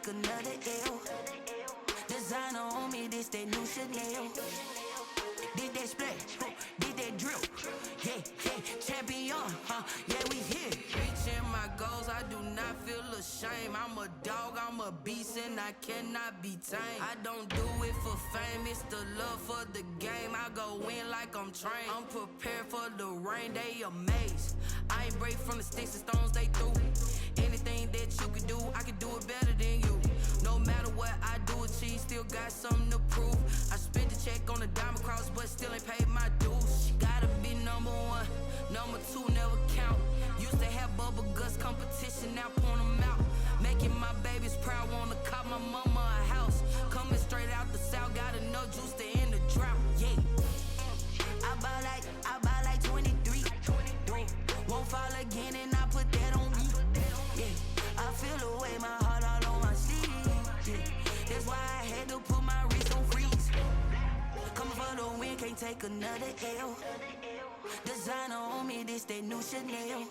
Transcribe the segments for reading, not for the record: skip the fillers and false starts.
take another L. Designer on me, this that new Chanel. Did that splash, did that drip. Yeah, champion, yeah, we here. Reaching my goals, I do not feel ashamed. I'm a dog, I'm a beast, and I cannot be tamed. I don't do it for fame, it's the love for the game. I go in like I'm trained. I'm prepared for the rain, they amazed. I ain't break from the sticks and stones they threw. Anything that you can do, I can do it better than you. No matter what I do achieve, still got something to prove. I spent the check on the diamond cross, but still ain't paid my dues. Gotta be number one, number two never count. Used to have bubble guts competition, now point them out. Making my babies proud, wanna cop my mama a house. Coming straight out the south, got enough juice to end the drought. Yeah, I buy like 23. Won't fall again, and I put that on me. Yeah, I feel the way, my heart all on my sleeve. Yeah, that's why I had to put my wrist on freeze. Coming for the win, can't take another L. Designer on me, this that new Chanel.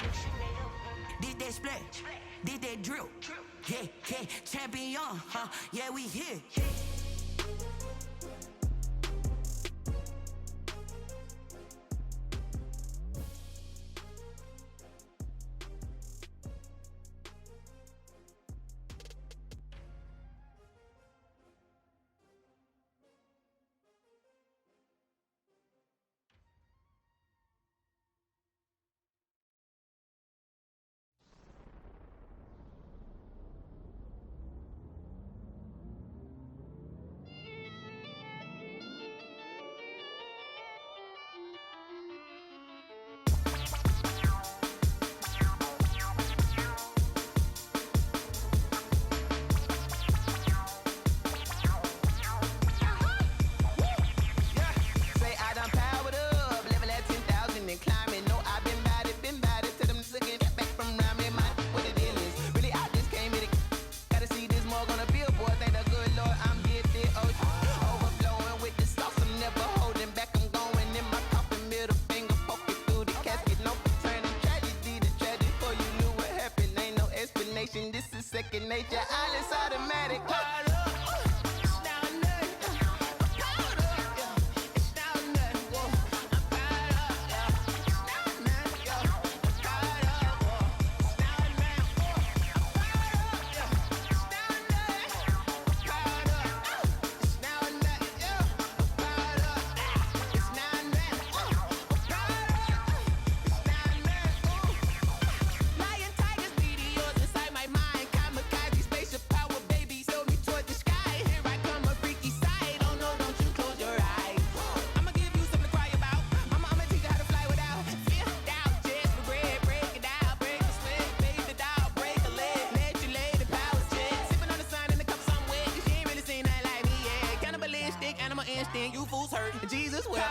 Did that splash, did that drip. Yeah, champion, yeah, we here. Second nature, all is automatic. You fools hurt, Jesus will.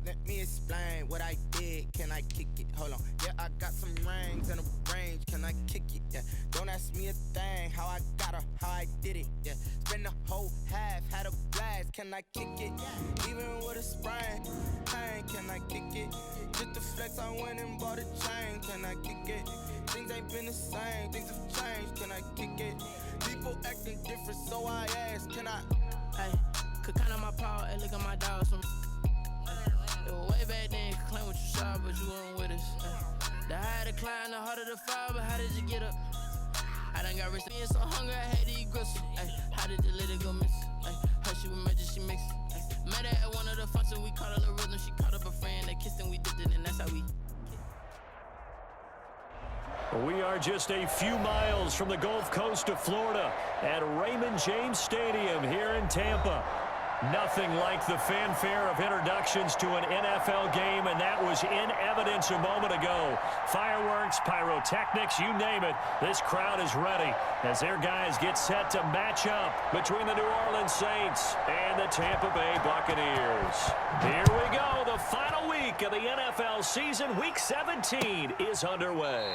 Let me explain what I did. Can I kick it? Hold on. Yeah, I got some rings and a range. Can I kick it? Yeah. Don't ask me a thing. How I got her, how I did it. Yeah. Spend the whole half, had a blast. Can I kick it? Even with a sprain. Pain, can I kick it? Just the flex, I went and bought a chain. Can I kick it? Things ain't been the same, things have changed. Can I kick it? People acting different, so I ask, can I? Hey, could count on my power, hey, look at my dog. Some way back then, you could claim what you saw, but you weren't with us. The higher the climb, the harder the fall, but how did you get up? I done got rich, being so hungry, I had to eat gristle. Ay, how did the little go miss? Ay, her she was magic, she mixed. Met her at one of the functions, we caught a little rhythm. She caught up a friend, they kissed and we dipped it, and that's how we. We are just a few miles from the Gulf Coast of Florida at Raymond James Stadium here in Tampa. Nothing like the fanfare of introductions to an NFL game, and that was in evidence a moment ago. Fireworks, pyrotechnics, you name it. This crowd is ready as their guys get set to match up between the New Orleans Saints and the Tampa Bay Buccaneers. Here we go. The final week of the NFL season, Week 17, is underway.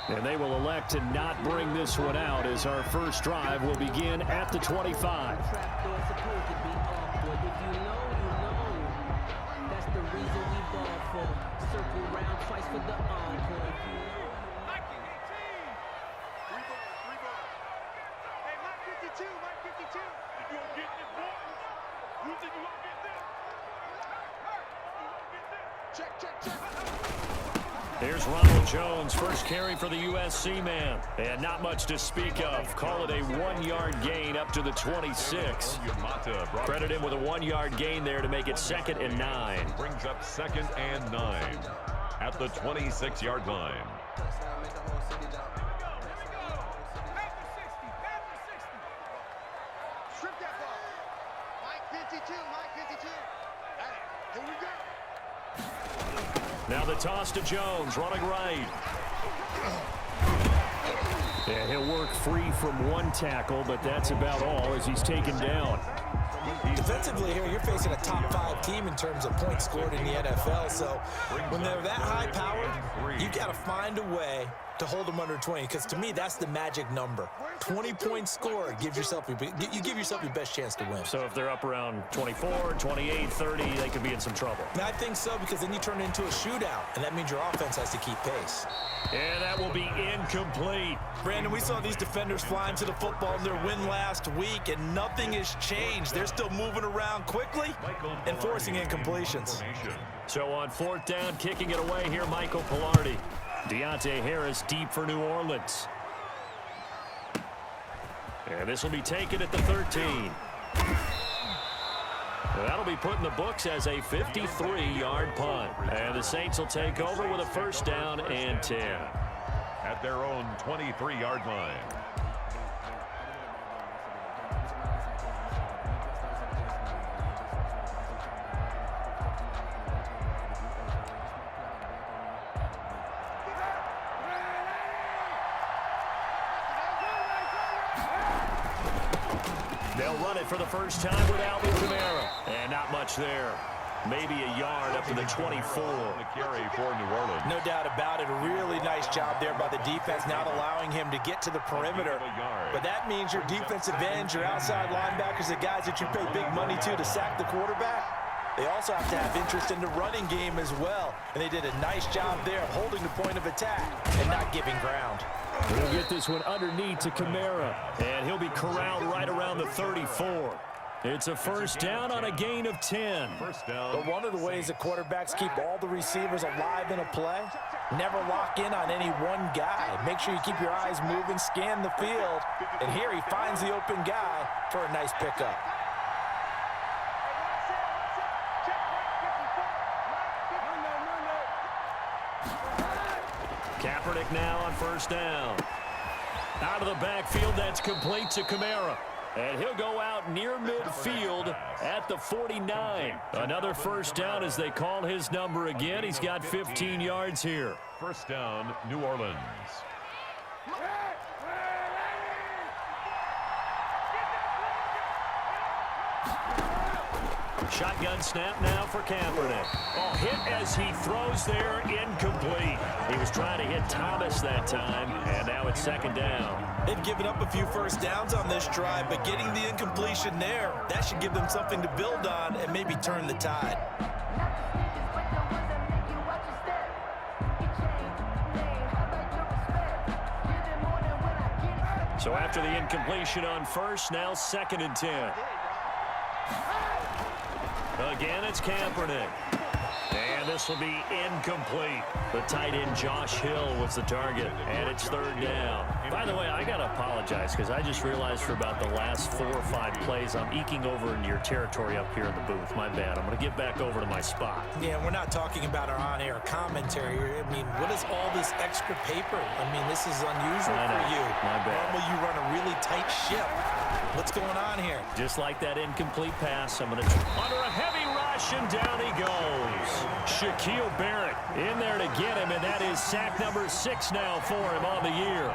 And they will elect to not bring this one out as our first drive will begin at the 25. Here's Ronald Jones, first carry for the USC man. And not much to speak of. Call it a 1-yard gain up to the 26. Credit him with a 1-yard gain there to make it 2nd and 9. Brings up 2nd and 9 at the 26-yard line. Now the toss to Jones, running right. And he'll work free from one tackle, but that's about all as he's taken down. Defensively here, you're facing a top 5 team in terms of points scored in the NFL. So when they're that high-powered, you've got to find a way to hold them under 20, because to me, that's the magic number. 20 points scored, you give yourself your best chance to win. So if they're up around 24, 28, 30, they could be in some trouble. And I think so, because then you turn it into a shootout, and that means your offense has to keep pace. And that will be incomplete. Brandon, we saw these defenders flying to the football in their win last week, and nothing has changed. They're still moving around quickly and forcing incompletions. So on 4th down, kicking it away here, Michael Pilardi. Deontay Harris deep for New Orleans. And this will be taken at the 13. That'll be put in the books as a 53-yard punt. And the Saints will take over with a 1st down and 10. At their own 23-yard line. They'll run it for the first time with Alvin Kamara. And not much there. Maybe a yard up to the 24. The carry for New Orleans. No doubt about it. A really nice job there by the defense, not allowing him to get to the perimeter. But that means your defensive ends, your outside linebackers, the guys that you pay big money to sack the quarterback, they also have to have interest in the running game as well. And they did a nice job there of holding the point of attack and not giving ground. He'll get this one underneath to Kamara. And he'll be corralled right around the 34. It's a 1st down on a gain of 10. First down. But one of the ways that quarterbacks keep all the receivers alive in a play, never lock in on any one guy. Make sure you keep your eyes moving, scan the field. And here he finds the open guy for a nice pickup. Kaepernick now on 1st down. Out of the backfield, that's complete to Kamara. And he'll go out near midfield at the 49. Another 1st down as they call his number again. He's got 15 yards here. 1st down, New Orleans. Shotgun snap now for Kaepernick. Oh, hit as he throws there, incomplete. He was trying to hit Thomas that time, and now it's 2nd down. They've given up a few 1st downs on this drive, but getting the incompletion there, that should give them something to build on and maybe turn the tide. So after the incompletion on first, now 2nd and 10. Again, it's Kaepernick. And this will be incomplete. The tight end Josh Hill was the target, and it's 3rd down. By the way, I got to apologize because I just realized for about the last 4 or 5 plays, I'm eking over into your territory up here in the booth. My bad. I'm going to get back over to my spot. Yeah, we're not talking about our on-air commentary. I mean, what is all this extra paper? I mean, this is unusual for you. My bad. Normally you run a really tight ship. What's going on here? Just like that incomplete pass, I'm going to under a heavy rush, and down he goes. Shaquille Barrett in there to get him, and that is sack number 6 now for him on the year.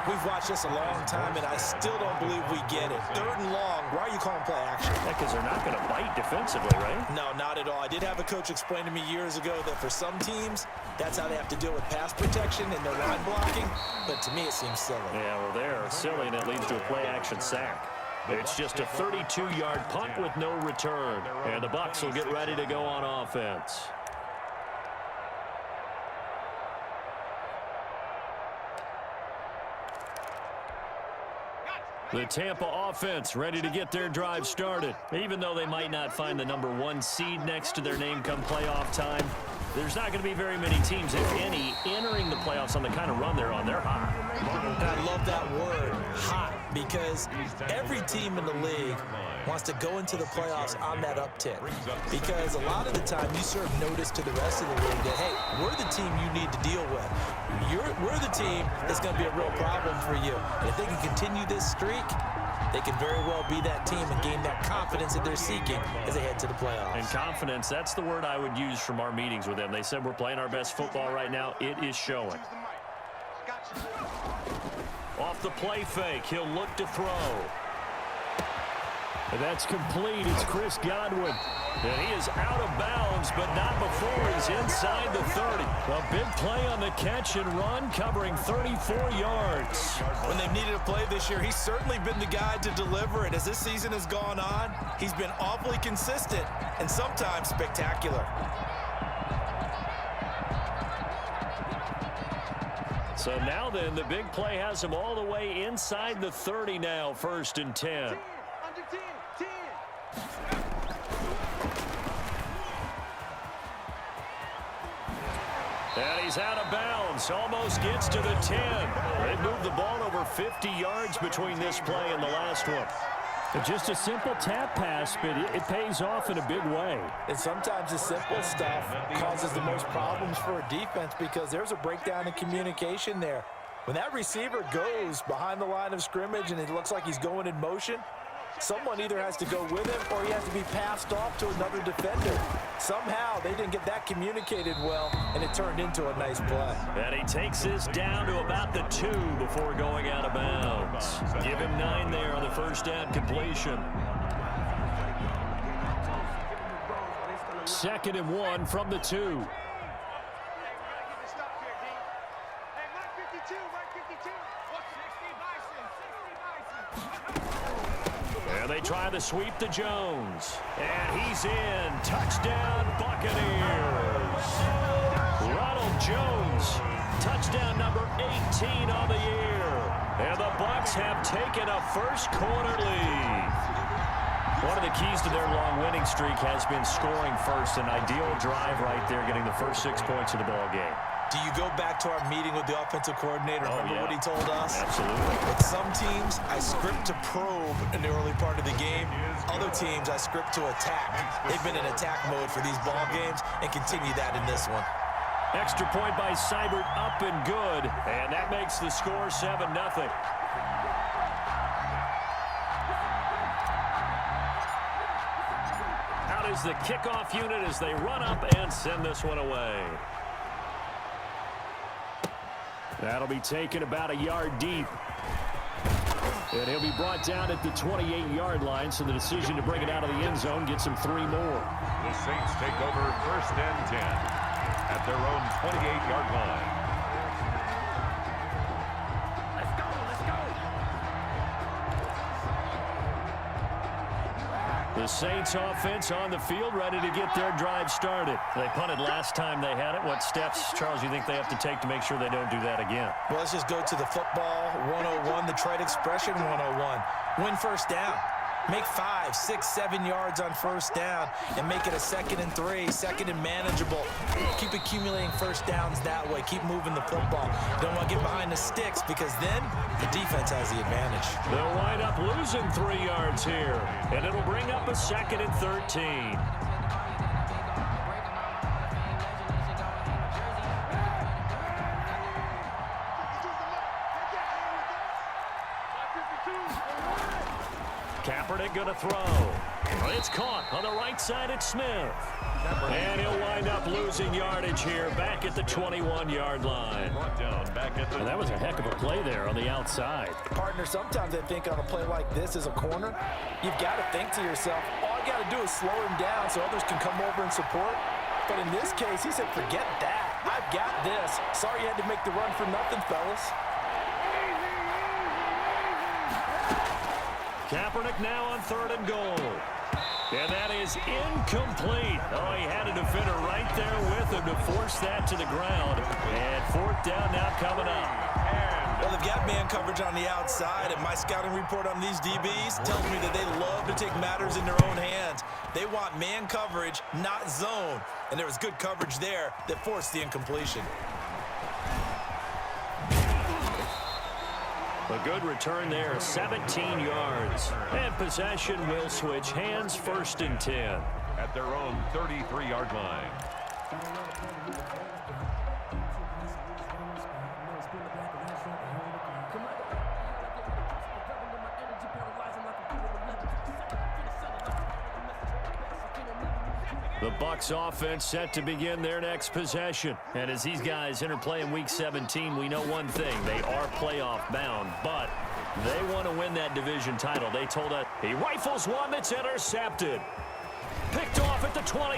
We've watched this a long time, and I still don't believe we get it. 3rd and long. Why are you calling play action? Yeah, because they're not going to bite defensively, right? No, not at all. I did have a coach explain to me years ago that for some teams, that's how they have to deal with pass protection and their line blocking. But to me, it seems silly. Yeah, well, they're silly, and it leads to a play-action sack. It's just a 32-yard punt with no return. And the Bucs will get ready to go on offense. The Tampa offense ready to get their drive started. Even though they might not find the number 1 seed next to their name come playoff time, there's not going to be very many teams, if any, entering the playoffs on the kind of run they're on. They're hot. And I love that word, hot, because every team in the league wants to go into the playoffs on that uptick. Because a lot of the time you serve notice to the rest of the league that, hey, we're the team you need to deal with. We're the team that's going to be a real problem for you. And if they can continue this streak, they can very well be that team and gain that confidence that they're seeking as they head to the playoffs. And confidence, that's the word I would use from our meetings with them. They said we're playing our best football right now. It is showing. Off the play fake, he'll look to throw. And that's complete. It's Chris Godwin. And he is out of bounds, but not before he's inside the 30. A big play on the catch and run, covering 34 yards. When they've needed a play this year, he's certainly been the guy to deliver it. As this season has gone on, he's been awfully consistent and sometimes spectacular. So now then, the big play has him all the way inside the 30 now, 1st and 10. And he's out of bounds, almost gets to the 10. They moved the ball over 50 yards between this play and the last one. Just a simple tap pass, but it pays off in a big way. And sometimes the simple stuff causes the most problems for a defense because there's a breakdown in communication there. When that receiver goes behind the line of scrimmage and it looks like he's going in motion, someone either has to go with him or he has to be passed off to another defender. Somehow they didn't get that communicated well, and it turned into a nice play. And he takes this down to about the 2 before going out of bounds. Give him 9 there on the first down completion. 2nd and 1 from the 2. And they try to sweep to Jones. And he's in. Touchdown, Buccaneers. Ronald Jones, touchdown number 18 on the year. And the Bucs have taken a first-quarter lead. One of the keys to their long winning streak has been scoring first. An ideal drive right there, getting the first 6 points of the ball game. Do you go back to our meeting with the offensive coordinator? Remember what he told us? Absolutely. With some teams, I script to probe in the early part of the game. Other teams, I script to attack. They've been in attack mode for these ball games and continue that in this one. Extra point by Seibert, up and good. And that makes the score 7-0. Out is the kickoff unit as they run up and send this one away. That'll be taken about a yard deep. And he'll be brought down at the 28-yard line, so the decision to bring it out of the end zone gets him 3 more. The Saints take over 1st and 10 at their own 28-yard line. The Saints offense on the field, ready to get their drive started. They punted last time they had it. What steps, Charles, you think they have to take to make sure they don't do that again? Well, let's just go to the football 101, the trade expression 101. Win first down. Make 5, 6, 7 yards on first down and make it a 2nd and 3, 2nd and manageable. Keep accumulating first downs that way. Keep moving the football. Don't want to get behind the sticks because then the defense has the advantage. They'll wind up losing 3 yards here, and it'll bring up a 2nd and 13. Kaepernick going to throw. It's caught on the right side at Smith. And he'll wind up losing yardage here back at the 21-yard line. And that was a heck of a play there on the outside. Partner, sometimes I think on a play like this as a corner, you've got to think to yourself, all I got to do is slow him down so others can come over and support. But in this case, he said, forget that. I've got this. Sorry you had to make the run for nothing, fellas. Kaepernick now on 3rd and goal. And that is incomplete. Oh, he had a defender right there with him to force that to the ground. And 4th down now coming up. Well, they've got man coverage on the outside, and my scouting report on these DBs tells me that they love to take matters in their own hands. They want man coverage, not zone. And there was good coverage there that forced the incompletion. A good return there, 17 yards. And possession will switch hands, 1st and 10. At their own 33-yard line. The Bucs offense set to begin their next possession. And as these guys interplay in Week 17, we know one thing. They are playoff bound, but they want to win that division title. They told us he rifles one that's intercepted. Picked off at the 28.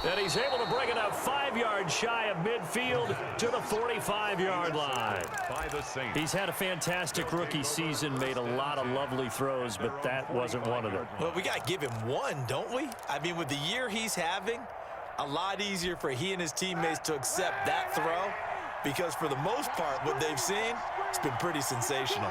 And he's able to bring it up 5 yards shy of midfield to the 45-yard line. By the Saints. He's had a fantastic rookie season, made a lot of lovely throws, but that wasn't one of them. Well, we got to give him one, don't we? I mean, with the year he's having, a lot easier for he and his teammates to accept that throw because for the most part, what they've seen, it's been pretty sensational.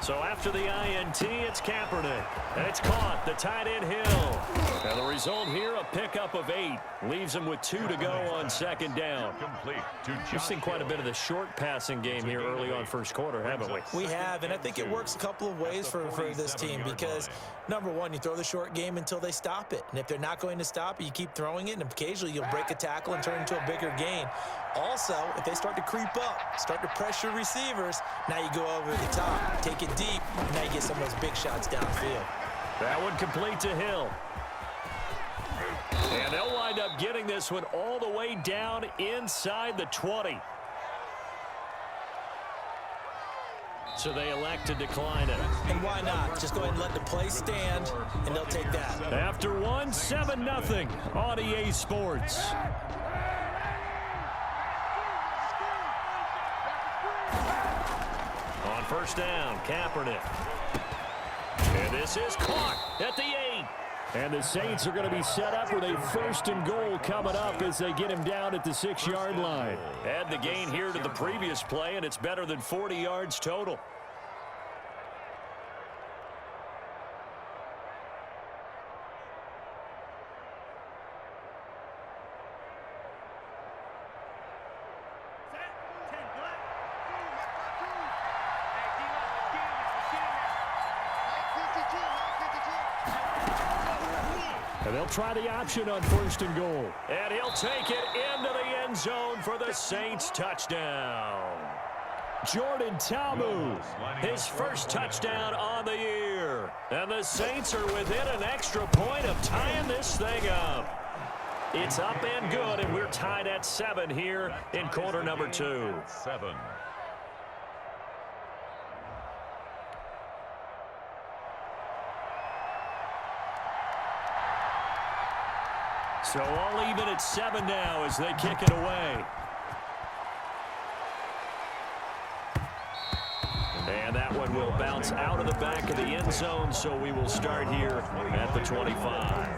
So after the INT, it's Kaepernick. And it's caught, the tight end Hill. And the result here, a pickup of 8. Leaves him with 2 to go on 2nd down. We've seen quite a bit of the short passing game here early on first quarter, haven't we? We have, and I think it works a couple of ways for this team because, number one, you throw the short game until they stop it. And if they're not going to stop it, you keep throwing it, and occasionally you'll break a tackle and turn into a bigger gain. Also, if they start to creep up, start to pressure receivers, now you go over the top, take it deep, and now you get some of those big shots downfield. That one complete to Hill. And they'll wind up getting this one all the way down inside the 20. So they elect to decline it. And why not? Just go ahead and let the play stand, and they'll take that. After one, 7-0 on EA Sports. On first down, Kaepernick. And this is caught at the 8. And the Saints are going to be set up with a 1st and goal coming up as they get him down at the 6-yard line. Add the gain here to the previous play, and it's better than 40 yards total. And they'll try the option on 1st and goal. And he'll take it into the end zone for the Saints touchdown. Jordan Ta'amu, his first touchdown on the year. And the Saints are within an extra point of tying this thing up. It's up and good, and we're tied at 7 here in quarter number 2. 7. So all even at 7 now as they kick it away. And that one will bounce out of the back of the end zone, so we will start here at the 25.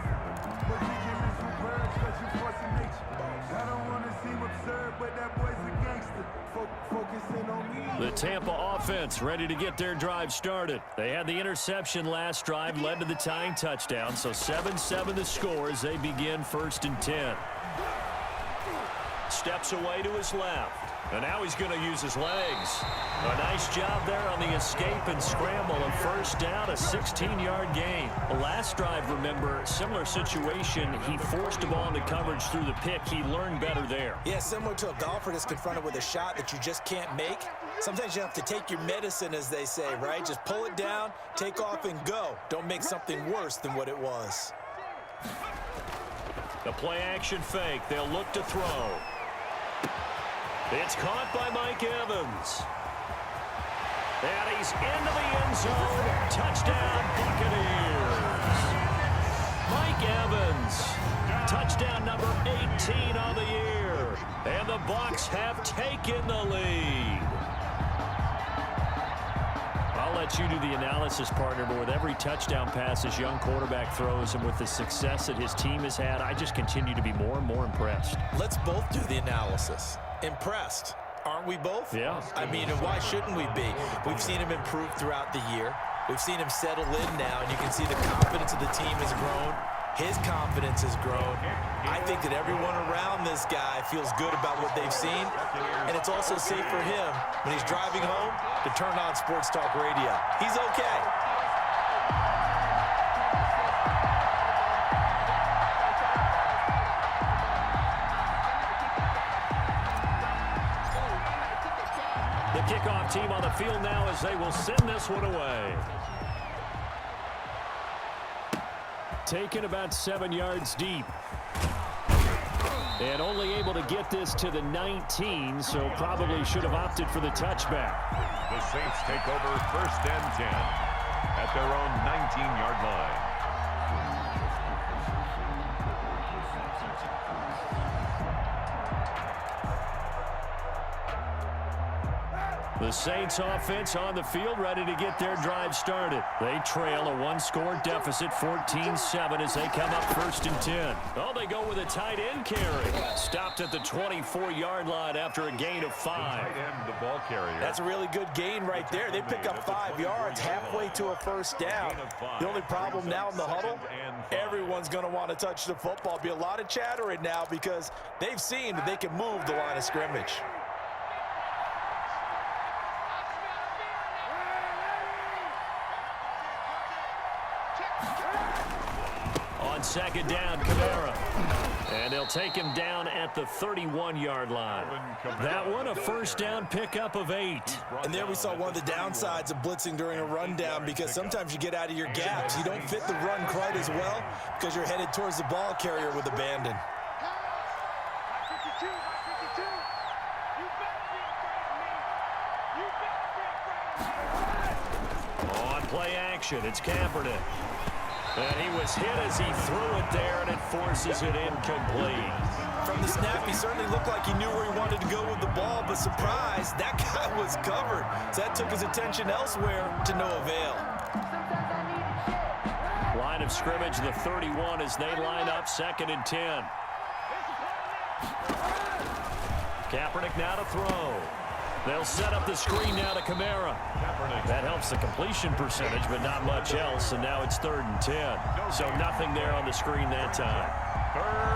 The Tampa offense ready to get their drive started. They had the interception last drive, led to the tying touchdown, so 7-7 the score as they begin 1st and 10. Steps away to his left. And now he's going to use his legs. A nice job there on the escape and scramble. A first down, a 16-yard gain. Last drive, remember, similar situation. He forced a ball into coverage through the pick. He learned better there. Yeah, similar to a golfer that's confronted with a shot that you just can't make. Sometimes you have to take your medicine, as they say, right? Just pull it down, take off, and go. Don't make something worse than what it was. The play-action fake. They'll look to throw. It's caught by Mike Evans. And he's into the end zone. Touchdown, Buccaneers. Mike Evans. Touchdown number 18 on the year. And the Bucs have taken the lead. I'll let you do the analysis, partner, but with every touchdown pass this young quarterback throws and with the success that his team has had, I just continue to be more and more impressed. Let's both do the analysis. Impressed. Aren't we both? Yeah. I mean, and why shouldn't we be? We've seen him improve throughout the year. We've seen him settle in now, and you can see the confidence of the team has grown. His confidence has grown. I think that everyone around this guy feels good about what they've seen, and it's also safe for him when he's driving home to turn on Sports Talk Radio. He's okay. The kickoff team on the field now as they will send this one away. Taken about 7 yards deep. And only able to get this to the 19, so probably should have opted for the touchback. The Saints take over 1st and 10 at their own 19-yard line. The Saints offense on the field ready to get their drive started. They trail a one-score deficit, 14-7 as they come up 1st and 10. Oh, they go with a tight end carry. Stopped at the 24-yard line after a gain of 5. Tight end, the ball carrier. That's a really good gain right there. They pick up 5 yards halfway to a first down. The only problem now in the huddle, everyone's going to want to touch the football. Be a lot of chattering now because they've seen that they can move the line of scrimmage. On 2nd down, Kamara. And they'll take him down at the 31-yard line. That one, a first down pickup of 8. And there we saw one of the downsides of blitzing during a rundown because sometimes you get out of your gaps. You don't fit the run quite as well because you're headed towards the ball carrier with abandon. On play action, it's Kaepernick. And he was hit as he threw it there, and it forces it incomplete. From the snap, he certainly looked like he knew where he wanted to go with the ball, but surprise, that guy was covered. So that took his attention elsewhere to no avail. Line of scrimmage, the 31 as they line up 2nd and 10. Kaepernick now to throw. They'll set up the screen now to Kamara. That helps the completion percentage, but not much else, and now it's 3rd and 10. So nothing there on the screen that time.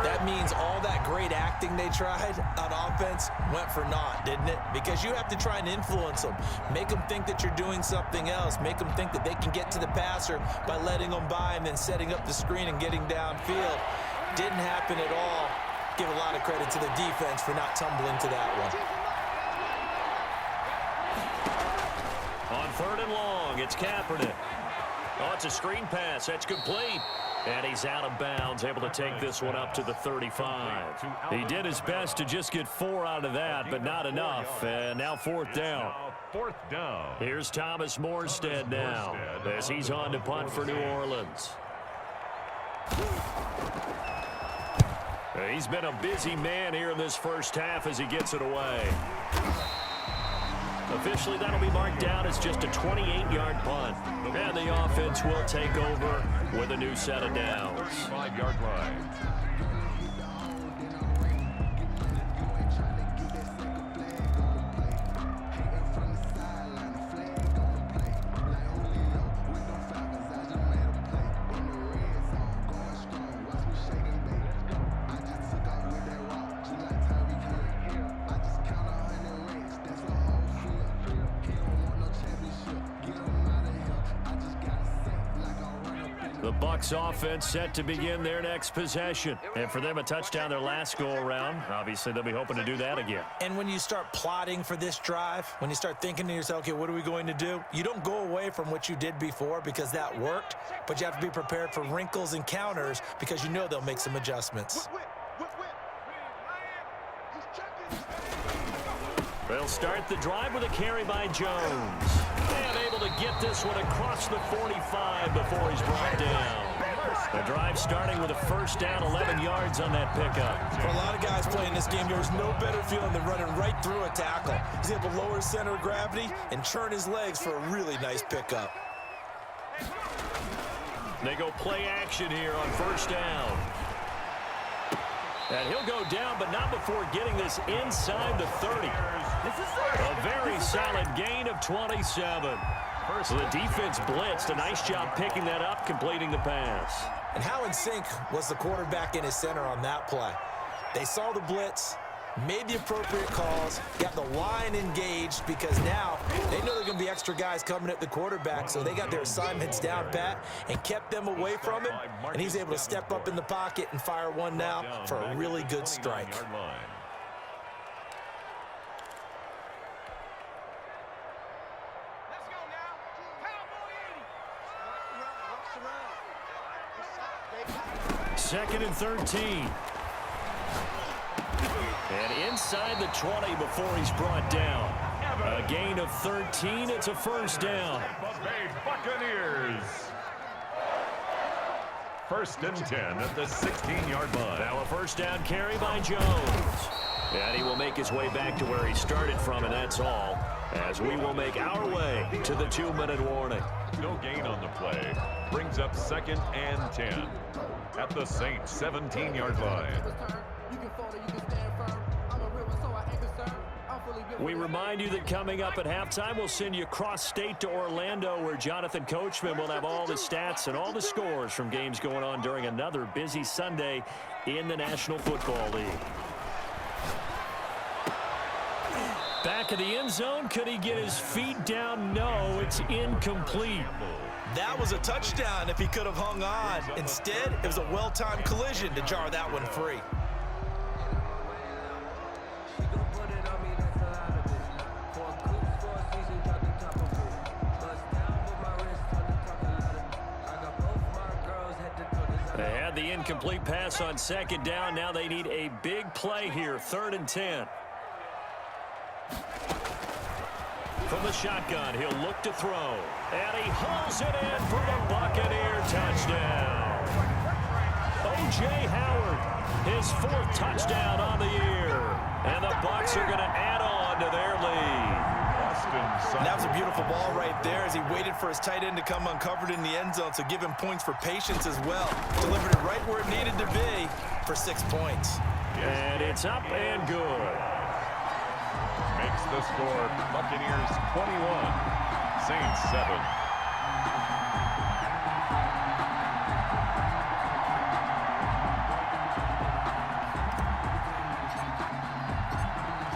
That means all that great acting they tried on offense went for naught, didn't it? Because you have to try and influence them. Make them think that you're doing something else. Make them think that they can get to the passer by letting them by and then setting up the screen and getting downfield. Didn't happen at all. Give a lot of credit to the defense for not tumbling to that one. On 3rd and long, it's Kaepernick. Oh, it's a screen pass. That's complete. And he's out of bounds, able to take this one up to the 35. He did his best to just get 4 out of that, but not enough. And now 4th down. 4th down. Here's Thomas Morstead now as he's on to punt for New Orleans. He's been a busy man here in this first half as he gets it away. Officially, that'll be marked down as just a 28-yard punt. And the offense will take over with a new set of downs. 5-yard line. The Bucs offense set to begin their next possession. And for them, a touchdown their last go-around. Obviously, they'll be hoping to do that again. And when you start plotting for this drive, when you start thinking to yourself, okay, what are we going to do? You don't go away from what you did before because that worked, but you have to be prepared for wrinkles and counters because you know they'll make some adjustments. They'll start the drive with a carry by Jones. And able to get this one across the 45 before he's brought down. The drive starting with a first down, 11 yards on that pickup. For a lot of guys playing this game, there's no better feeling than running right through a tackle. He's able to lower his center of gravity and turn his legs for a really nice pickup. They go play action here on first down. And he'll go down, but not before getting this inside the 30. A very solid gain of 27. So the defense blitzed. A nice job picking that up, completing the pass. And how in sync was the quarterback and his center on that play? They saw the blitz, made the appropriate calls, got the line engaged because now they know there are going to be extra guys coming at the quarterback, so they got their assignments down pat and kept them away from him, and he's able to step up in the pocket and fire one now for a really good strike. Second and 13. And inside the 20 before he's brought down. A gain of 13. It's a first down. Buccaneers. First and 10 at the 16-yard line. Now a first down carry by Jones. And he will make his way back to where he started from, and that's all, as we will make our way to the 2-minute warning. No gain on the play. Brings up second and 10 at the Saints 17-yard line. We remind you that coming up at halftime, we'll send you cross-state to Orlando, where Jonathan Coachman will have all the stats and all the scores from games going on during another busy Sunday in the National Football League. Back in the end zone, could he get his feet down? No, it's incomplete. That was a touchdown if he could have hung on. Instead, it was a well-timed collision to jar that one free. They had the incomplete pass on second down. Now they need a big play here, 3rd and 10. From the shotgun, he'll look to throw. And he hauls it in for the Buccaneer touchdown. O.J. Howard, his 4th touchdown on the year. And the Bucs are going to add on to their lead. And that was a beautiful ball right there as he waited for his tight end to come uncovered in the end zone, so give him points for patience as well. Delivered it right where it needed to be for 6 points. And it's up and good. Makes the score Buccaneers 21, Saints 7.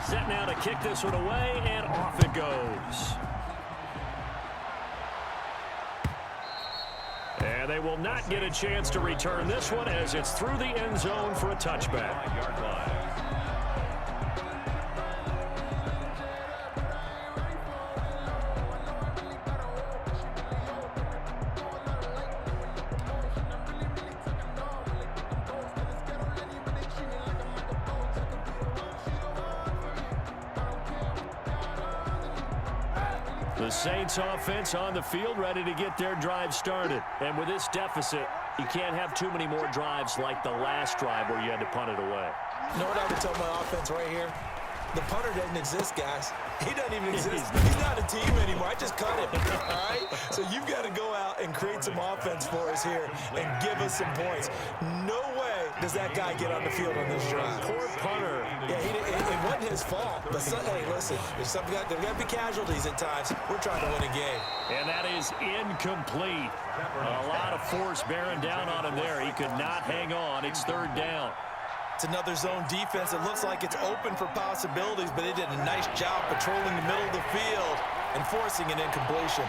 Set now to kick this one away, and off it goes. And they will not get a chance to return this one as it's through the end zone for a touchback. 5-yard line. The Saints offense on the field ready to get their drive started. And with this deficit, You can't have too many more drives like the last drive where you had to punt it away. You know what I would tell my offense right here? The punter doesn't exist, guys. He doesn't even exist. He's not a team anymore. I just cut him, all right? So you've got to go out and create some offense for us here and give us some points. No way does that guy get on the field on this drive. Poor punter. Yeah, it wasn't his fault. But, hey, listen, there's got to be casualties at times. We're trying to win a game. And that is incomplete. A lot of force bearing down on him there. He could not hang on. It's third down. It's another zone defense. It looks like it's open for possibilities, but they did a nice job patrolling the middle of the field and forcing an incompletion.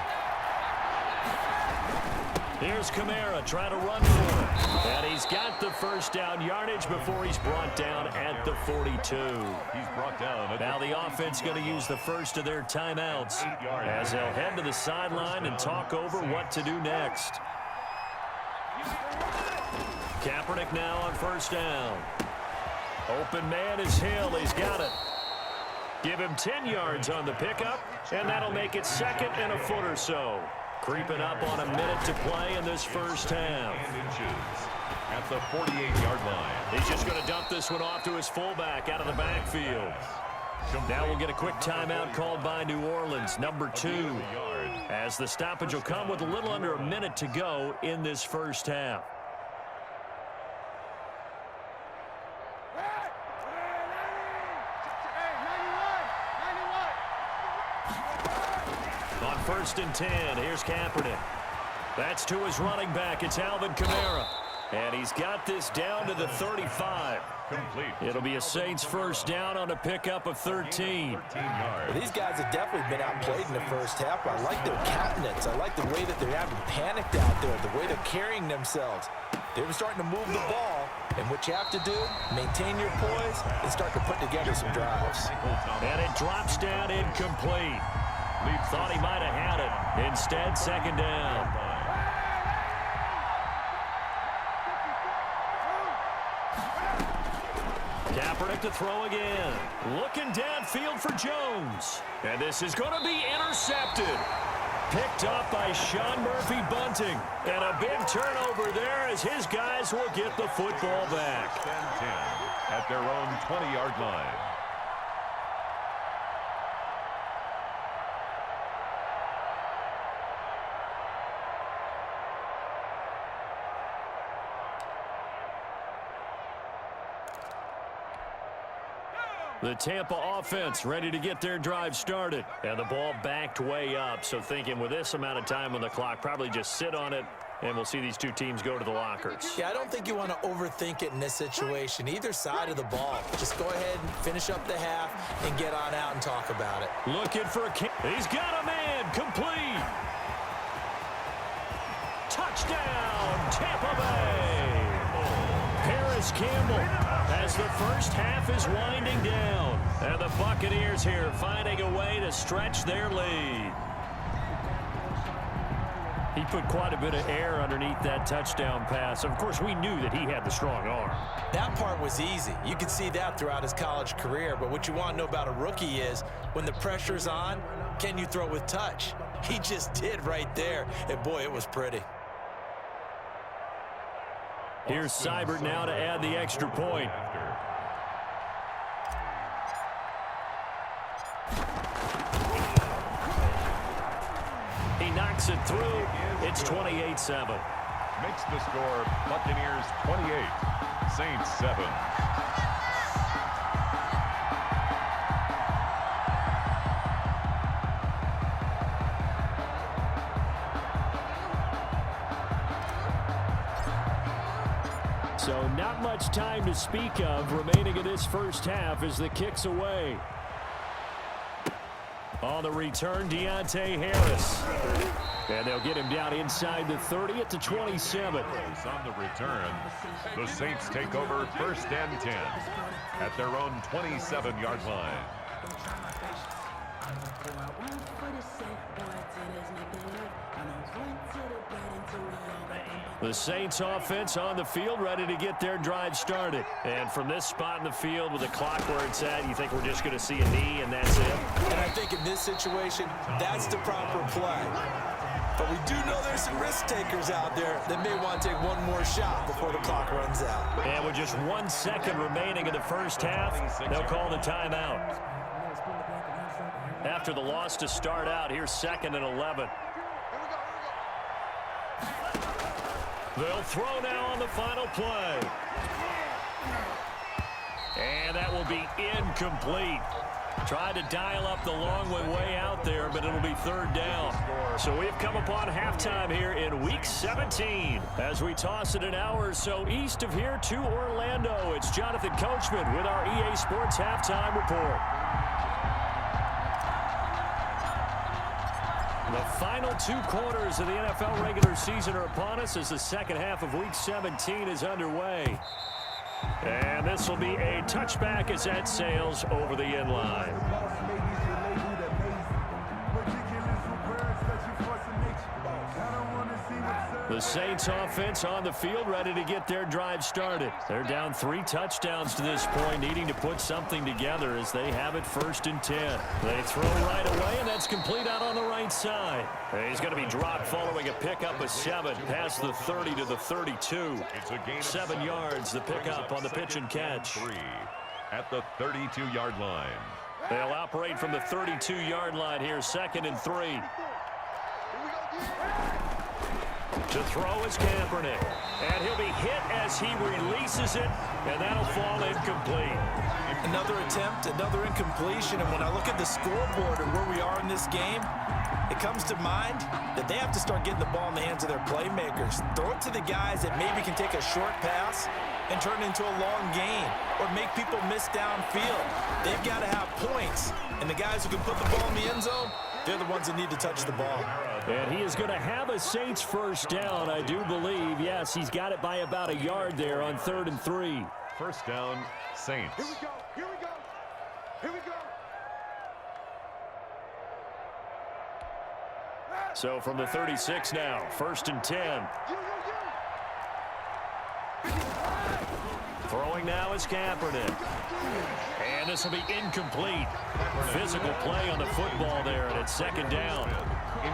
Here's Kamara trying to run for it. And he's got the first down yardage before he's brought down at the 42. He's brought down. Now the offense going to use the first of their timeouts as they'll head to the sideline and talk over what to do next. Kaepernick now on first down. Open man is Hill. He's got it. Give him 10 yards on the pickup, and that'll make it second and a foot or so. Creeping up on a minute to play in this first half. At the 48-yard line. He's just going to dump this one off to his fullback out of the backfield. Now we'll get a quick timeout called by New Orleans, number 2, as the stoppage will come with a little under a minute to go in this first half. On first and 10, here's Kaepernick. That's to his running back. It's Alvin Kamara. And he's got this down to the 35. Complete. It'll be a Saints first down on a pickup of 13. Well, these guys have definitely been outplayed in the first half. I like their countenance. I like the way that they're having panicked out there, the way they're carrying themselves. They were starting to move the ball, and what you have to do, maintain your poise and start to put together some drives. And it drops down incomplete. Thought he might have had it. Instead, second down. Kaepernick to throw again. Looking downfield for Jones. And this is going to be intercepted. Picked up by Sean Murphy-Bunting. And a big turnover there as his guys will get the football back. 10 at their own 20-yard line. The Tampa offense ready to get their drive started. And the ball backed way up. So thinking with this amount of time on the clock, probably just sit on it, and we'll see these two teams go to the lockers. Yeah, I don't think you want to overthink it in this situation. Either side of the ball. Just go ahead and finish up the half and get on out and talk about it. Looking for a kick. He's got a man. Complete. Touchdown, Tampa Bay. Paris Campbell as the first half is winding down. And the Buccaneers here finding a way to stretch their lead. He put quite a bit of air underneath that touchdown pass. Of course, we knew that he had the strong arm. That part was easy. You could see that throughout his college career. But what you want to know about a rookie is when the pressure's on, can you throw with touch? He just did right there. And, boy, it was pretty. Here's Seibert now to add the extra point. He knocks it through. It's 28-7. Makes the score Buccaneers 28, Saints 7. So not much time to speak of remaining in this first half as the kick's away. On the return, Deontay Harris. And they'll get him down inside the 30 at the 27. On the return, the Saints take over first and 10 at their own 27-yard line. The Saints offense on the field ready to get their drive started. And from this spot in the field with the clock where it's at, you think we're just going to see a knee and that's it? And I think in this situation, that's the proper play. But we do know there's some risk takers out there that may want to take one more shot before the clock runs out. And with just 1 second remaining in the first half, they'll call the timeout. After the loss to start out, here's 2nd and 11. They'll throw now on the final play. And that will be incomplete. Tried to dial up the long one way out there, but it'll be 3rd down. So we've come upon halftime here in Week 17. As we toss it an hour or so east of here to Orlando, it's Jonathan Coachman with our EA Sports Halftime Report. The final 2 quarters of the NFL regular season are upon us as the second half of Week 17 is underway. And this will be a touchback as that sails over the end line. The Saints offense on the field ready to get their drive started. They're down 3 touchdowns to this point, needing to put something together as they have it 1st and 10. They throw right away, and that's complete out on the right side. He's going to be dropped following a pickup of 7 past the 30 to the 32. 7 yards, the pickup on the pitch and catch. 3 at the 32-yard line. They'll operate from the 32-yard line here, 2nd and 3. To throw is Kaepernick. And he'll be hit as he releases it, and that'll fall incomplete. Another attempt, another incompletion, and when I look at the scoreboard and where we are in this game, it comes to mind that they have to start getting the ball in the hands of their playmakers. Throw it to the guys that maybe can take a short pass and turn it into a long gain or make people miss downfield. They've got to have points, and the guys who can put the ball in the end zone, they're the ones that need to touch the ball. And he is going to have a Saints 1st down, I do believe. Yes, he's got it by about a yard there on 3rd and 3. 1st down, Saints. Here we go. Here we go. Here we go. So from the 36 now, 1st and 10. Throwing now is Kaepernick. And this will be incomplete. Physical play on the football there, and it's 2nd down.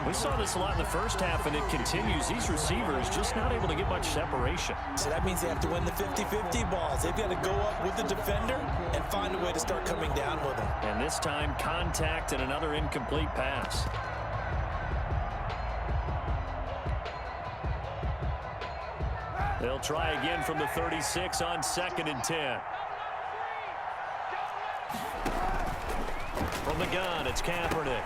We saw this a lot in the first half, and it continues. These receivers just not able to get much separation. So that means they have to win the 50-50 balls. They've got to go up with the defender and find a way to start coming down with them. And this time, contact and another incomplete pass. They'll try again from the 36 on 2nd and 10. From the gun, it's Kaepernick.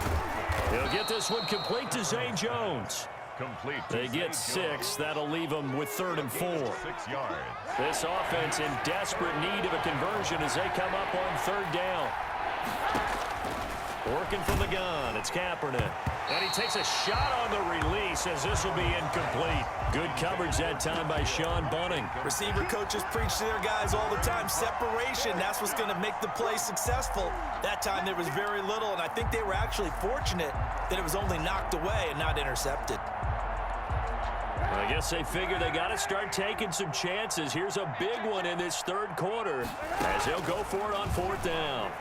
He'll get this one complete to Zay Jones. Complete. They get 6. That'll leave them with 3rd and 4. 6 yards. This offense in desperate need of a conversion as they come up on 3rd down. Working from the gun, it's Kaepernick. And he takes a shot on the release as this will be incomplete. Good coverage that time by Sean Bunning. Receiver coaches preach to their guys all the time. Separation, that's what's going to make the play successful. That time there was very little, and I think they were actually fortunate that it was only knocked away and not intercepted. I guess they figure they got to start taking some chances. Here's a big one in this 3rd quarter as he'll go for it on 4th down.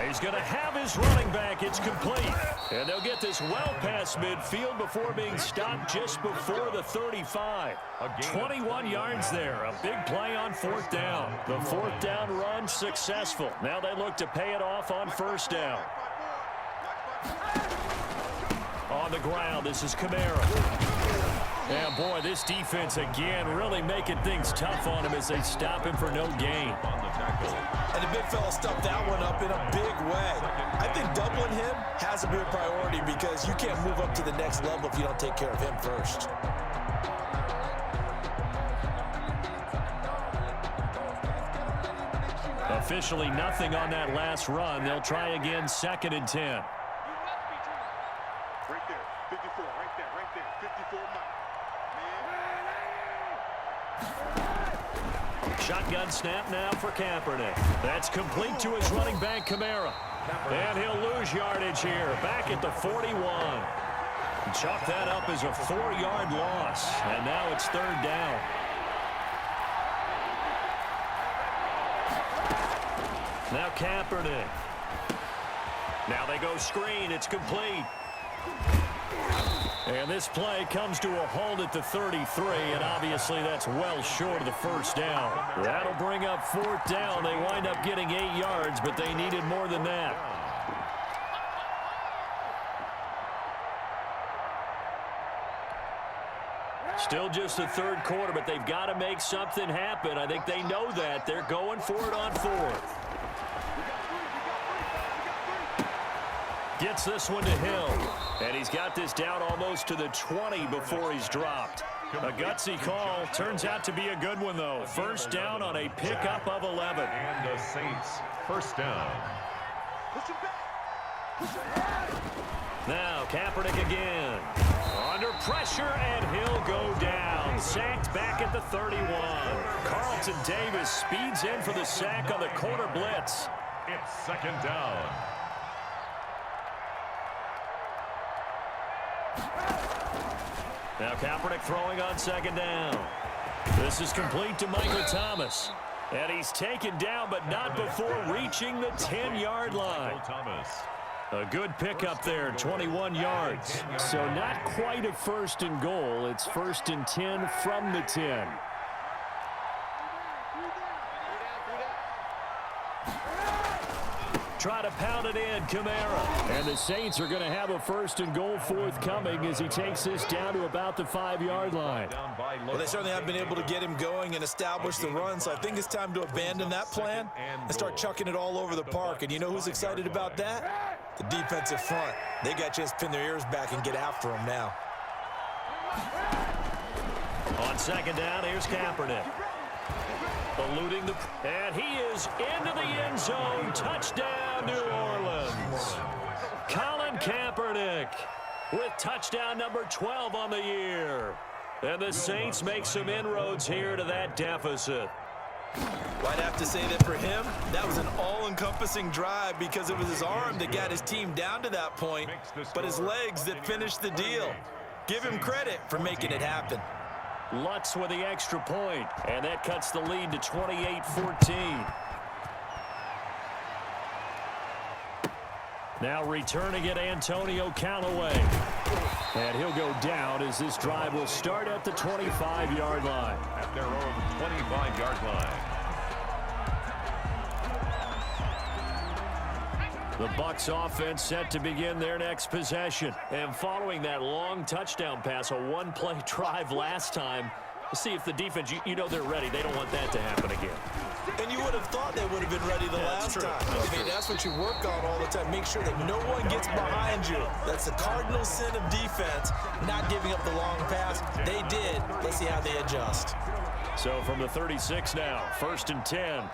He's going to have his running back. It's complete. And they'll get this well past midfield before being stopped just before the 35. 21 yards there. A big play on 4th down. The 4th down run successful. Now they look to pay it off on 1st down. On the ground, this is Kamara. Yeah, boy, this defense again really making things tough on him as they stop him for no gain. And the big fella stuffed that one up in a big way. I think doubling him has to be a priority because you can't move up to the next level if you don't take care of him first. Officially nothing on that last run. They'll try again, 2nd and 10. Right there, 54, right there, 54 mark. Shotgun snap now for Kaepernick. That's complete to his running back, Kamara. And he'll lose yardage here, back at the 41. Chalk that up as a 4-yard loss. And now it's 3rd down. Now Kaepernick. Now they go screen. It's complete. And this play comes to a halt at the 33, and obviously that's well short of the first down. That'll bring up fourth down. They wind up getting 8 yards, but they needed more than that. Still just the third quarter, but they've got to make something happen. I think they know that. They're going for it on fourth. Gets this one to Hill. And he's got this down almost to the 20 before he's dropped. A gutsy call. Turns out to be a good one, though. First down on a pickup of 11. And the Saints, first down. Now Kaepernick again. Under pressure, and he'll go down. Sacked back at the 31. Carlton Davis speeds in for the sack on the corner blitz. It's second down. Now Kaepernick throwing on second down. This is complete to Michael Thomas. And he's taken down, but not before reaching the 10-yard line. A good pickup there, 21 yards. So not quite a first and goal. It's first and 10 from the 10. Try to pound it in, Kamara. And the Saints are going to have a first and goal forthcoming as he takes this down to about the 5-yard line. Well, they certainly have been able to get him going and establish the run, so I think it's time to abandon that plan and start chucking it all over the park. And you know who's excited about that? The defensive front. They got to just pin their ears back and get after him now. On second down, here's Kaepernick. Eluding the... And he is into the end zone. Touchdown, New Orleans. Colin Kaepernick with touchdown number 12 on the year. And the Saints make some inroads here to that deficit. Well, I'd have to say that for him, that was an all-encompassing drive because it was his arm that got his team down to that point, but his legs that finished the deal. Give him credit for making it happen. Lutz with the extra point, and that cuts the lead to 28-14. Now returning it, Antonio Callaway. And he'll go down as this drive will start at the 25-yard line. At their own 25-yard line. The Bucs offense set to begin their next possession. And following that long touchdown pass, a one-play drive last time, see if the defense, you know they're ready. They don't want that to happen again. And you would have thought they would have been ready the last time. I mean, that's what you work on all the time. Make sure that no one gets behind you. That's the cardinal sin of defense, not giving up the long pass. They did. Let's see how they adjust. So from the 36 now, first and 10.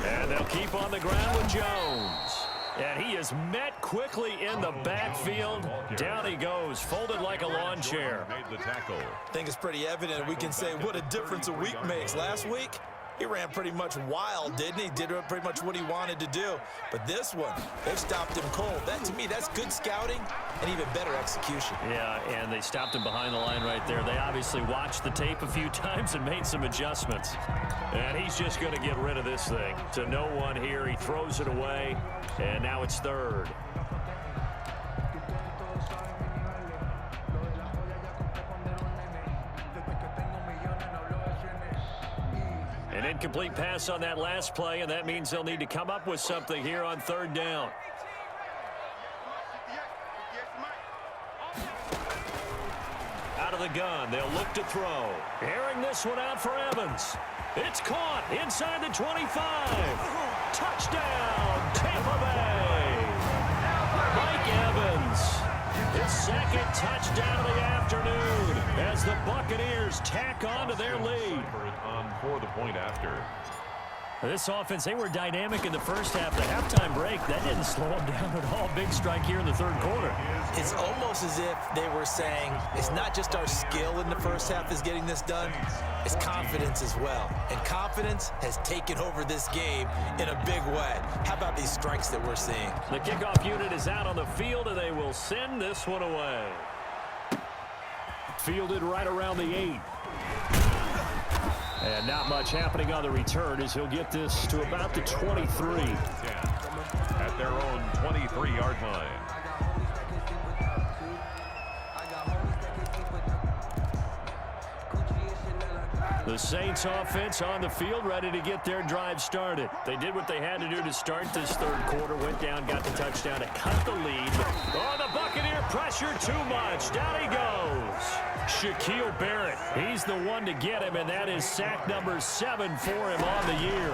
And they'll keep on the ground with Jones. And he is met quickly in the backfield. Down he goes, folded like a lawn chair. Made the tackle. I think it's pretty evident. We can say what a difference a week makes. Last week, he ran pretty much wild, didn't he? Did pretty much what he wanted to do. But this one, they've stopped him cold. That, to me, that's good scouting and even better execution. Yeah, and they stopped him behind the line right there. They obviously watched the tape a few times and made some adjustments. And he's just going to get rid of this thing. To no one here. He throws it away, and now it's third. An incomplete pass on that last play, and that means they'll need to come up with something here on third down. Out of the gun, they'll look to throw. Airing this one out for Evans. It's caught inside the 25. Touchdown, Tampa Bay. Mike Evans, his second touchdown of the afternoon as the Buccaneers tack on to their lead. For the point after. This offense, they were dynamic in the first half. The halftime break, that didn't slow them down at all. Big strike here in the third quarter. It's almost as if they were saying, it's not just our skill in the first half is getting this done, it's confidence as well. And confidence has taken over this game in a big way. How about these strikes that we're seeing? The kickoff unit is out on the field, and they will send this one away. Fielded right around the 8. And not much happening on the return as he'll get this to about the 23. At their own 23-yard line. The Saints offense on the field, ready to get their drive started. They did what they had to do to start this third quarter, went down, got the touchdown to cut the lead. Oh, the Buccaneer pressure too much. Down he goes. Shaquille Barrett, he's the one to get him, and that is sack number 7 for him on the year.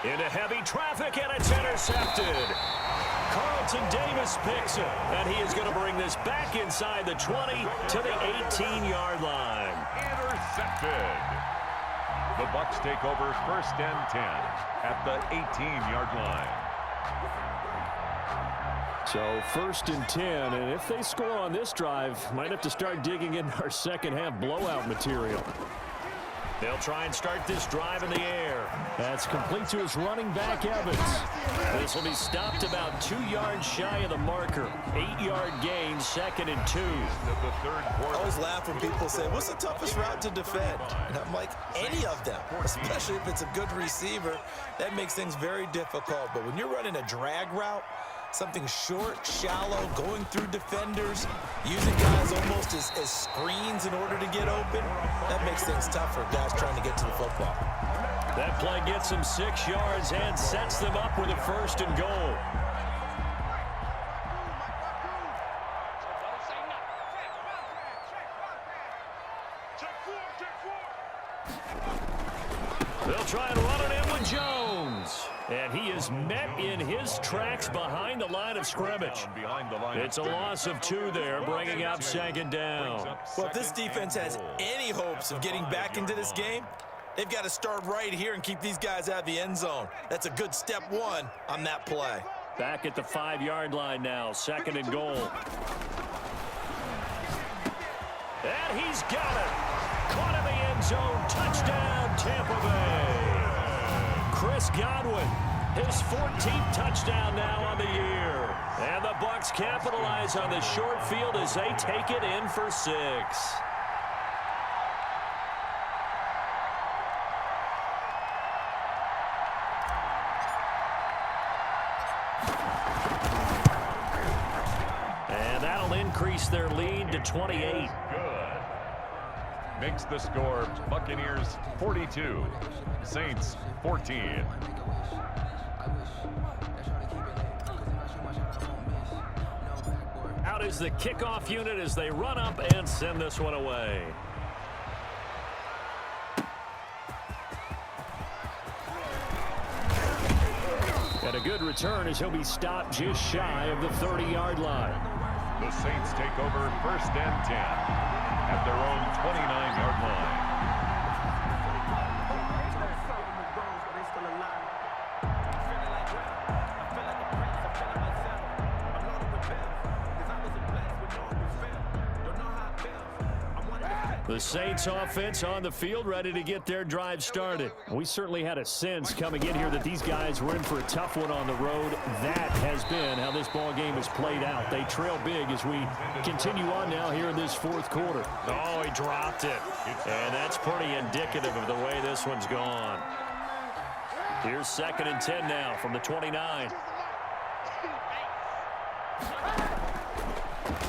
Into heavy traffic, and it's intercepted. Carlton Davis picks it, and he is going to bring this back inside the 20 to the 18-yard line. Intercepted. The Bucs take over 1st and 10 at the 18-yard line. So 1st and 10, and if they score on this drive, might have to start digging in our second half blowout material. They'll try and start this drive in the air. That's complete to his running back, Evans. This will be stopped about 2 yards shy of the marker. 8-yard gain, 2nd and 2. I always laugh when people say, what's the toughest route to defend? And I'm like, any of them, especially if it's a good receiver. That makes things very difficult. But when you're running a drag route, something short, shallow, going through defenders, using guys almost as screens in order to get open, that makes things tough for guys trying to get to the football. That play gets them 6 yards and sets them up with a 1st and goal. They'll try and run it in with Jones. And he is met in his tracks behind the line of scrimmage. It's a loss of 2 there, bringing up 2nd down. Well, if this defense has any hopes of getting back into this game, they've got to start right here and keep these guys out of the end zone. That's a good step 1 on that play. Back at the 5-yard line now, 2nd and goal. And he's got it. Caught in the end zone. Touchdown, Tampa Bay. Chris Godwin, his 14th touchdown now on the year. And the Bucs capitalize on the short field as they take it in for 6. And that'll increase their lead to 28. Makes the score Buccaneers 42, Saints 14. Out is the kickoff unit as they run up and send this one away. And a good return as he'll be stopped just shy of the 30-yard line. The Saints take over 1st and 10. At their own 29-yard line. The Saints offense on the field, ready to get their drive started. We certainly had a sense coming in here that these guys were in for a tough one on the road. That has been how this ball game has played out. They trail big as we continue on now here in this 4th quarter. Oh, he dropped it. And that's pretty indicative of the way this one's gone. Here's 2nd and 10 now from the 29.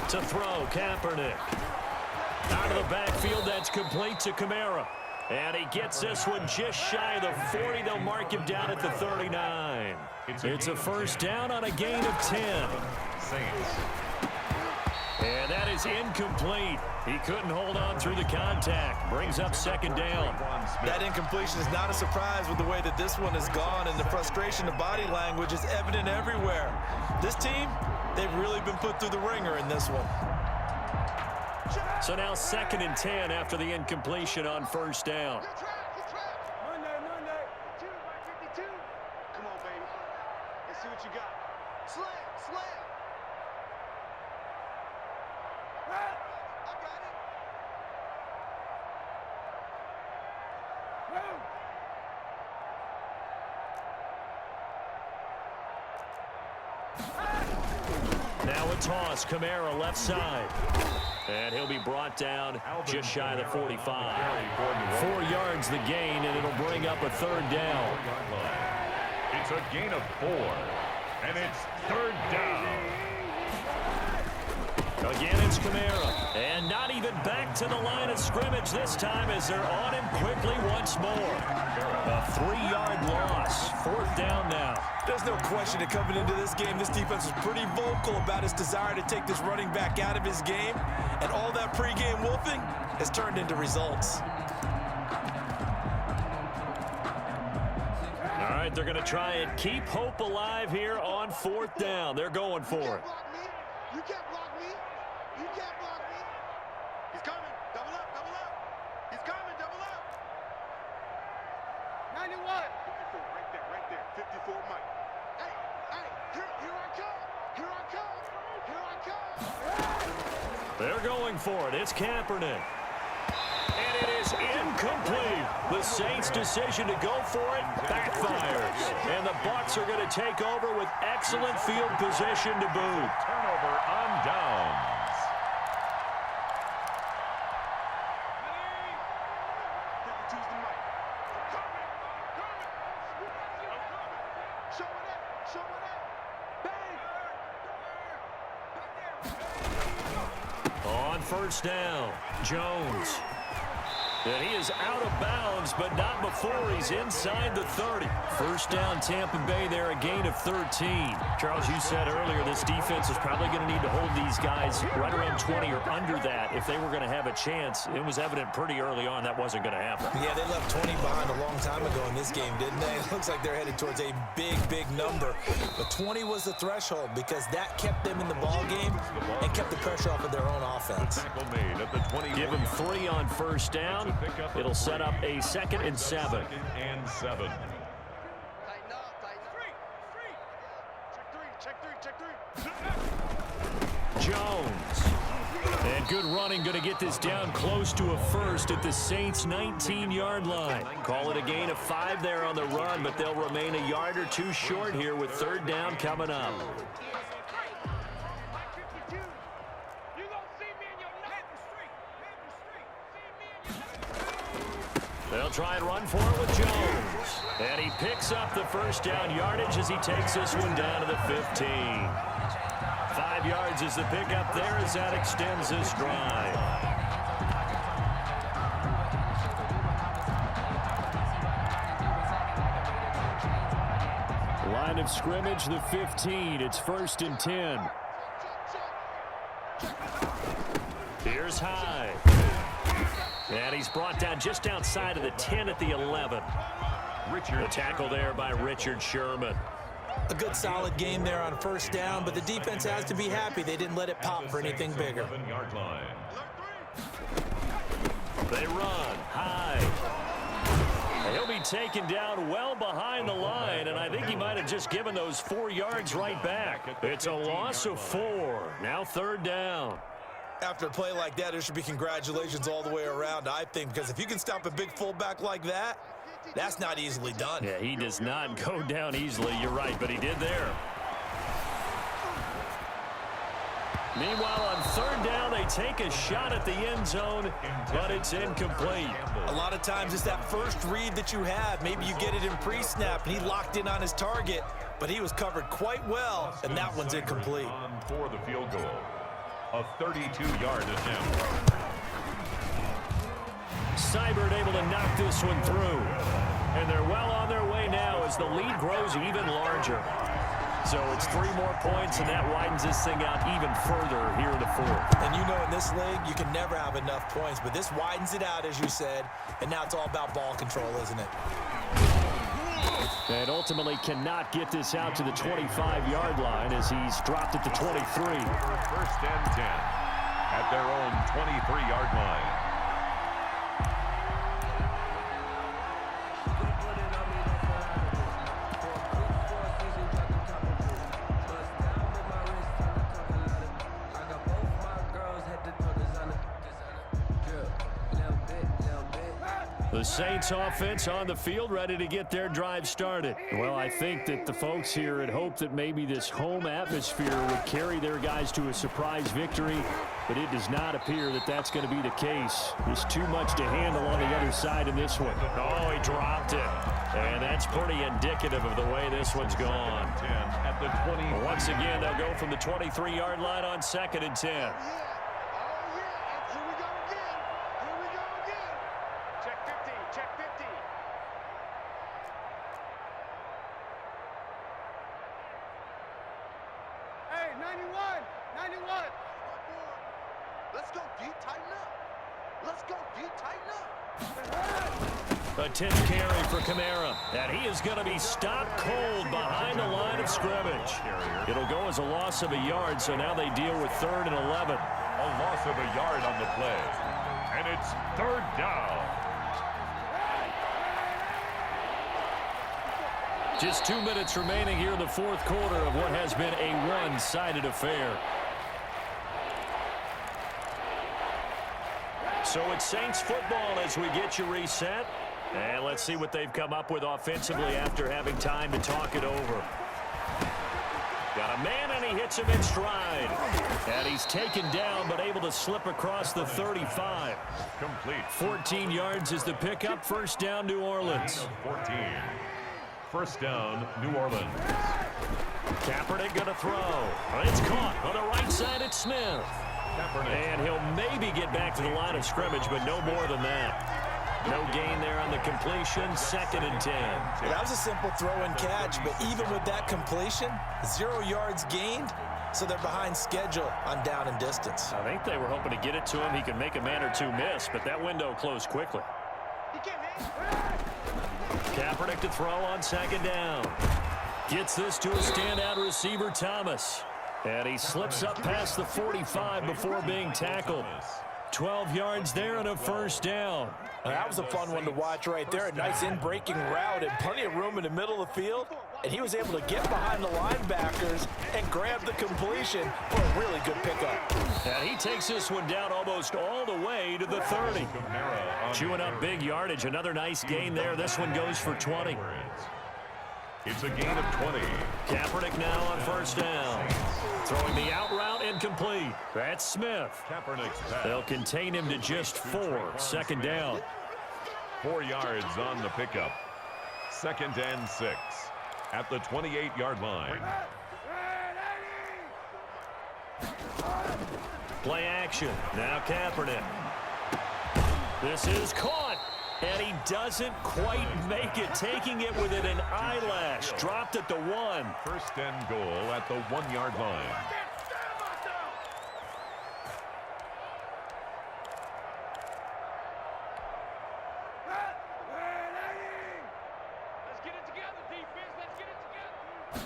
To throw, Kaepernick. Out of the backfield, that's complete to Kamara. And he gets this one just shy of the 40. They'll mark him down at the 39. It's a 1st down on a gain of 10. Saints. And that is incomplete. He couldn't hold on through the contact. Brings up 2nd down. That incompletion is not a surprise with the way that this one has gone, and the frustration of body language is evident everywhere. This team, they've really been put through the ringer in this one. So now 2nd and 10 after the incompletion on 1st down. Monday, 2 by 52. Come on, baby. Let's see what you got. Slam. I got it. Now a toss, Kamara left side. And he'll be brought down just shy of the 45. 4 yards the gain, and it'll bring up a third down. It's a gain of 4, and it's third down. Again, it's Kamara. And not even back to the line of scrimmage this time as they're on him quickly once more. A 3-yard loss. Fourth down now. There's no question that coming into this game, this defense was pretty vocal about its desire to take this running back out of his game. And all that pregame wolfing has turned into results. All right, they're going to try and keep hope alive here on fourth down. They're going for it. You can't block me. You can't block me. He's coming. Double up, double up. He's coming, double up. 91. 54, right there. 54, Mike. Hey, here I come. Here I come. Here I come. They're going for it. It's Kaepernick. And it is incomplete. The Saints' decision to go for it backfires. And the Bucs are going to take over with excellent field position to boot. Turnover on downs. On first down, Jones. And he is out of bounds, but not before he's inside the 30. First down, Tampa Bay there, a gain of 13. Charles, you said earlier this defense is probably going to need to hold these guys right around 20 or under that if they were going to have a chance. It was evident pretty early on that wasn't going to happen. Yeah, they left 20 behind a long time ago in this game, didn't they? It looks like they're headed towards a big number. But 20 was the threshold because that kept them in the ball game and kept the pressure off of their own offense. Give him 3 on first down. It'll set up a 2nd and 7. Jones. And good running, going to get this down close to a first at the Saints' 19-yard line. Call it a gain of 5 there on the run, but they'll remain a yard or 2 short here with third down coming up. They'll try and run for it with Jones. And he picks up the first down yardage as he takes this one down to the 15. 5 yards is the pickup there as that extends this drive. Line of scrimmage, the 15. It's 1st and 10. Here's Hyde. And he's brought down just outside of the 10 at the 11. The tackle there by Richard Sherman. A good solid game there on first down, but the defense has to be happy they didn't let it pop for anything bigger. They run high. He'll be taken down well behind the line, and I think he might have just given those 4 yards right back. It's a loss of 4. Now third down. After a play like that, there should be congratulations all the way around, I think, because if you can stop a big fullback like that, that's not easily done. Yeah, he does not go down easily. You're right, but he did there. Meanwhile, on third down, they take a shot at the end zone, but it's incomplete. A lot of times it's that first read that you have. Maybe you get it in pre-snap, and he locked in on his target, but he was covered quite well, and that one's incomplete. For the field goal. A 32-yard attempt. Seibert able to knock this one through. And they're well on their way now as the lead grows even larger. So it's 3 more points, and that widens this thing out even further here in the 4th. And you know in this league, you can never have enough points, but this widens it out, as you said, and now it's all about ball control, isn't it? And ultimately cannot get this out to the 25-yard line as he's dropped at the 23. 1st and 10 at their own 23-yard line. The the Saints offense on the field, ready to get their drive started. Well, I think that the folks here had hoped that maybe this home atmosphere would carry their guys to a surprise victory, but it does not appear that that's going to be the case. There's too much to handle on the other side in this one. Oh, he dropped it. And that's pretty indicative of the way this one's gone. At the 20. Once again, they'll go from the 23-yard line on 2nd and 10. Oh, yeah. Here we go again. Here we go again. Check 50. Check 50. Hey, 91. 91. Let's go deep, tighten up. Let's go deep, tighten up. A 10th carry for Kamara, and he is going to be stopped cold behind the line of scrimmage. It'll go as a loss of a yard, so now they deal with 3rd and 11. A loss of a yard on the play. And it's 3rd down. Just 2 minutes remaining here in the 4th quarter of what has been a one-sided affair. So it's Saints football as we get you reset. And let's see what they've come up with offensively after having time to talk it over. Got a man, and he hits him in stride. And he's taken down, but able to slip across the 35. Complete. 14 yards is the pickup. 1st down, New Orleans. 14. 1st down, New Orleans. Kaepernick going to throw. It's caught on the right side. It's Smith. And he'll maybe get back to the line of scrimmage, but no more than that. No gain there on the completion. 2nd and 10. Well, that was a simple throw and catch, but even with that completion, 0 yards gained, so they're behind schedule on down and distance. I think they were hoping to get it to him. He could make a man or two miss, but that window closed quickly. Kaepernick to throw on 2nd down. Gets this to a standout receiver, Thomas. And he slips up past the 45 before being tackled. 12 yards there and a 1st down. That was a fun one to watch right there. A nice in-breaking route and plenty of room in the middle of the field. And he was able to get behind the linebackers and grab the completion for a really good pickup. And he takes this one down almost all the way to the 30. Chewing up big yardage. Another nice gain there. This one goes for 20. It's a gain of 20. Kaepernick now on 1st down. Throwing the out route incomplete. That's Smith. Kaepernick's pass. They'll contain him to just 4. 2nd down. 4 yards on the pickup. 2nd and 6 at the 28-yard line. Play action. Now Kaepernick. This is caught. And he doesn't quite make it, taking it within an eyelash. Dropped at the 1. 1st and goal at the 1-yard line. Let's get it together, defense. Let's get it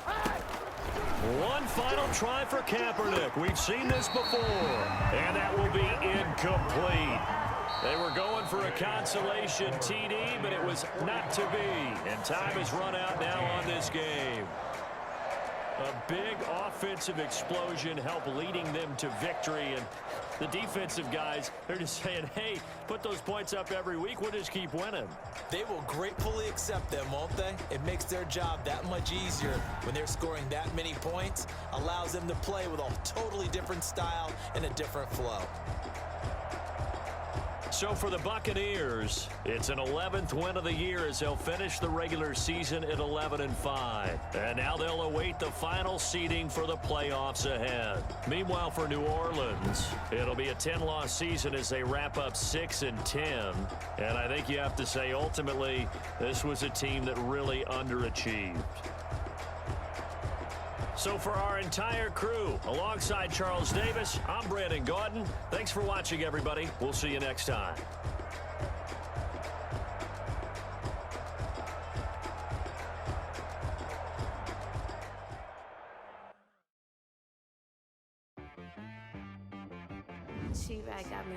together. One final try for Kaepernick. We've seen this before. And that will be incomplete. They were going for a consolation TD, but it was not to be. And time has run out now on this game. A big offensive explosion helped leading them to victory. And the defensive guys, they're just saying, hey, put those points up every week. We'll just keep winning. They will gratefully accept them, won't they? It makes their job that much easier when they're scoring that many points. Allows them to play with a totally different style and a different flow. So for the Buccaneers, it's an 11th win of the year as they'll finish the regular season at 11-5. And now they'll await the final seeding for the playoffs ahead. Meanwhile, for New Orleans, it'll be a 10-loss season as they wrap up 6-10. And I think you have to say, ultimately, this was a team that really underachieved. So for our entire crew, alongside Charles Davis, I'm Brandon Gaudin. Thanks for watching, everybody. We'll see you next time. She-Rag got me.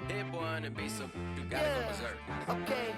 Hit boy and be some, you gotta go berserk. Okay.